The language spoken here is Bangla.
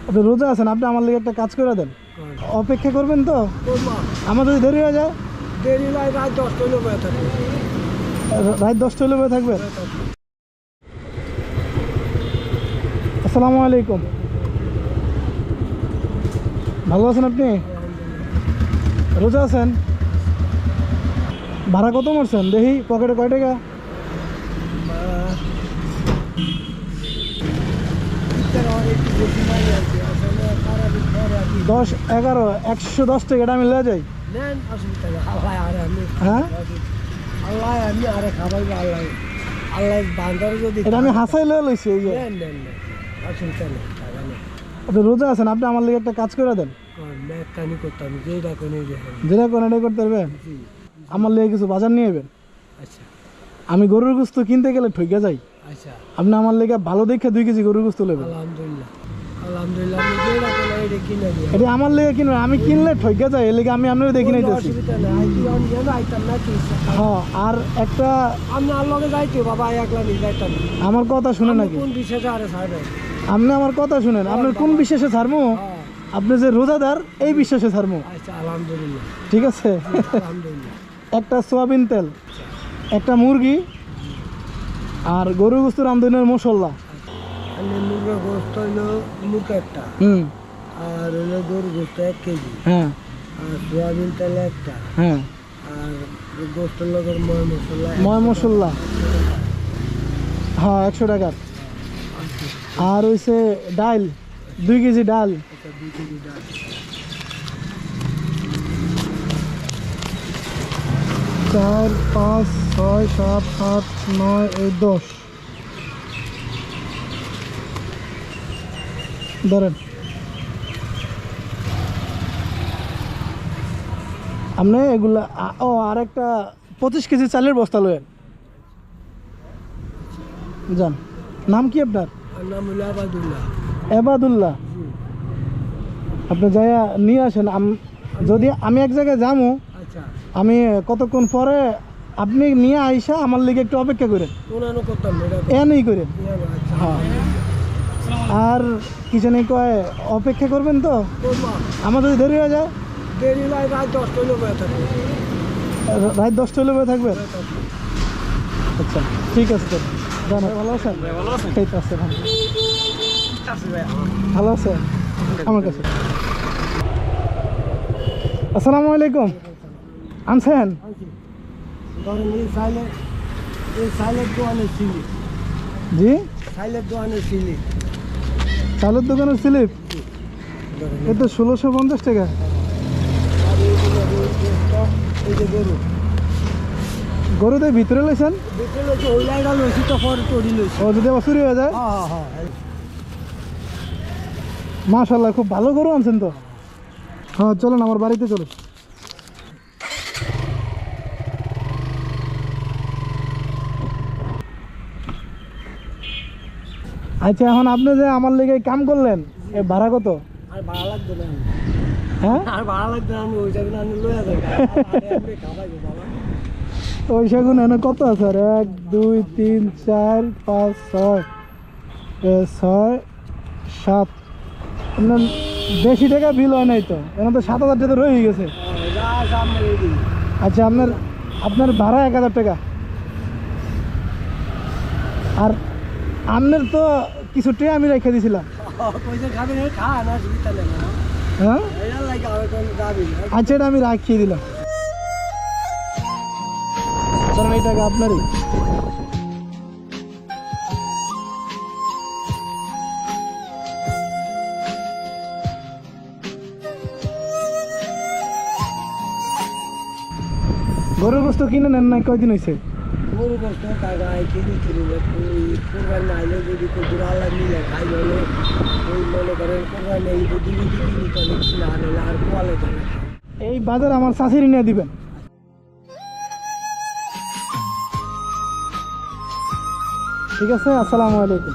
আপনি রোজা আছেন, আপনি আমার লিগে একটা কাজ করে দেন। অপেক্ষা করবেন তো? আমার যদি দেরি হয়ে যায়? দেরি নাই, রাত 10টা হলে বয়ে থাকবে। রাত 10টা হলে বয়ে থাকবেন? আসসালামু আলাইকুম। ভালো আছেন আপনি? রোজা আছেন? ভাড়া কত মারছেন দেখি, পকেটে কয় টাকা? 10, 11, 110 টাকা, এটা আমি লয়ে যাই। নেন, অসুবিধা নেই। আল্লাহ আরে আমি, হ্যাঁ আল্লাহ আমি আরে খাবাইবো। আল্লাহ আল্লাহ বান্দার যদি এটা আমি হাসাই লয়ে লইছি। এই যে নেন নেন নেন, অসুবিধা নেই, টাকা নেই। আপনি রোজা আছেন, আপনি আমার লিগে একটা কাজ করে দেন। মেকানি করতাম, যেটা কোনো দেখেন। যেটা কোন এটা করতে পারবেন? আমার লিগে কিছু বাজার নিয়ে যাবেন। আচ্ছা আমি গরুর গোস্ত কিনতে গেলে ঠকে যাই। আচ্ছা, আপনি আমার লেগে ভালো দেখে 2 কেজি গরুর গোস্ত নেবেন। আলহামদুলিল্লাহ আলহামদুলিল্লাহ, আমি যেটা কোনো এটা কিনে দিই। এটা আমার লেগে কিনবেন, আমি কিনলে ঠকে যাই, এর লেগে আমি আপনার দেখি নাইতেছি। অসুবিধা নেই, আইতি আমি যেন আইতাম না কি। হ্যাঁ, আর একটা আমি আর লগে যাইতে বাবা, একলা নিয়ে যাইতাম না। আমার কথা শুনে নাকি? কোন বিশেষে আরে ছাড়বে? আপনি আমার কথা শুনেন, আপনার কোন বিশ্বাসে ছাড়মু? হ্যাঁ, আপনি যে রোজাদার, এই বিশ্বাসে ছাড়মু। আচ্ছা আলহামদুলিল্লাহ, ঠিক আছে? আলহামদুলিল্লাহ। একটা সোয়াবিন তেল, একটা মুরগি, আর গরু গোস্ত রামধনের মশলা। আমি মুরগা গোস্ত হইলো মুখ একটা, আর হইলো গরু গোস্ত 1 কেজি, হ্যাঁ আর সোয়াবিন তেল একটা, হ্যাঁ, আর গোস্তের লগের ময় মশলা ময় মশলা, হ্যাঁ 100 টাকার। আর হইছে ডাল, 2 কেজি ডাল। 2 কেজি ডাল। 4, 5, 6, 7, 8, 9, 10 ধরেন। আপনি এগুলা ও আর একটা 25 কেজি চালের বস্তা লয়েন যান। নাম কি আপনার? আর নাম হইলো আবাদুল্লাহ। এবাদুল্লাহ। আপনি যাইয়া নিয়ে আসেন। যদি আমি এক জায়গায় যাবো, আচ্ছা, আমি কতক্ষণ পরে আপনি নিয়ে আইসা আমার লিগে একটু অপেক্ষা করেন, ওনানো করতাম এটা। এনেই করেন। আচ্ছা, হ্যাঁ, আর কি জানি কয়, অপেক্ষা করবেন তো? করবো। আমার যদি দেরি হয়ে যায়? দেরি নাই, রাত 10টা হলে বয়ে থাকবে। রাত 10টা হলে বয়ে থাকবেন? আচ্ছা ঠিক আছে, তো জান। ভালো আছেন? এই তো আছে, ভালো। ভালো আছে আমার কাছে। আসসালামু আলাইকুম। আনছেন? ধরেন এই সাইলের দোকানের সিলি, জি, সাইলের দোকানের সিলি। চালের দোকানের স্লিপ? এ তো 1650 টাকা। আর এইগুলো গোস্ত, এই যে গরু গরুদের ভিতরে লইছেন? দেখে লইছে, ওই লাইটা লইছি তো পরে তৈরি লইছি। ও যদি আবার চুরি হয়ে যায়? হ্যাঁ হ্যাঁ হ্যাঁ। মাশাআল্লাহ, খুব ভালো গরু আনছেন তো। হ্যাঁ চলেন, আমার বাড়িতে চলুন। আচ্ছা, এখন আপনি যে আমার লেগে কাম করলেন, এ ভাড়া কত? আর ভাড়া লাগবে না, হ্যাঁ, আর ভাড়া লাগবে না, আমি ওই যাবেন আমি লইয়া যাবো। খাবাইবো বাবা। পয়সা গুণ এনে কত আছে? আর 1, 2, 3, 4, 5, 6, 6, 7। আপনার বেশি টাকা বিল হয় নাই তো? এখন তো 7000 টাকা রয়ে গেছে। যা সামনে রেডি। আচ্ছা, আপনার ভাড়া 1000 টাকা। আর আপনার তো কিছু টাকা আমি রেখে দিয়েছিলাম। পয়সা খাবেন, খা না, সুবিধা নেই না। হ্যাঁ এরা লাগে আমার কোনো যাবি না। আচ্ছা, এটা আমি রাখিয়ে দিলাম। কারণ এই টাকা আপনারই। গরুর গোস্ত কিনে নেন নাই? কয়দিন হয়েছে? গরু গোস্ত টাকা কিনে কিনে কোরবানি আইলে যদি কুকুর আল্লাহ মিলে খাই হলে ওই মনে করেন কোরবানি এই বুদ্ধি বুদ্ধি কিনি তো লিখছি না, আর হলে আর কোয়ালে যাবে। এই বাজার আমার শাশুড়ি নিয়ে দিবেন। ঠিক আছে, আসসালামু আলাইকুম।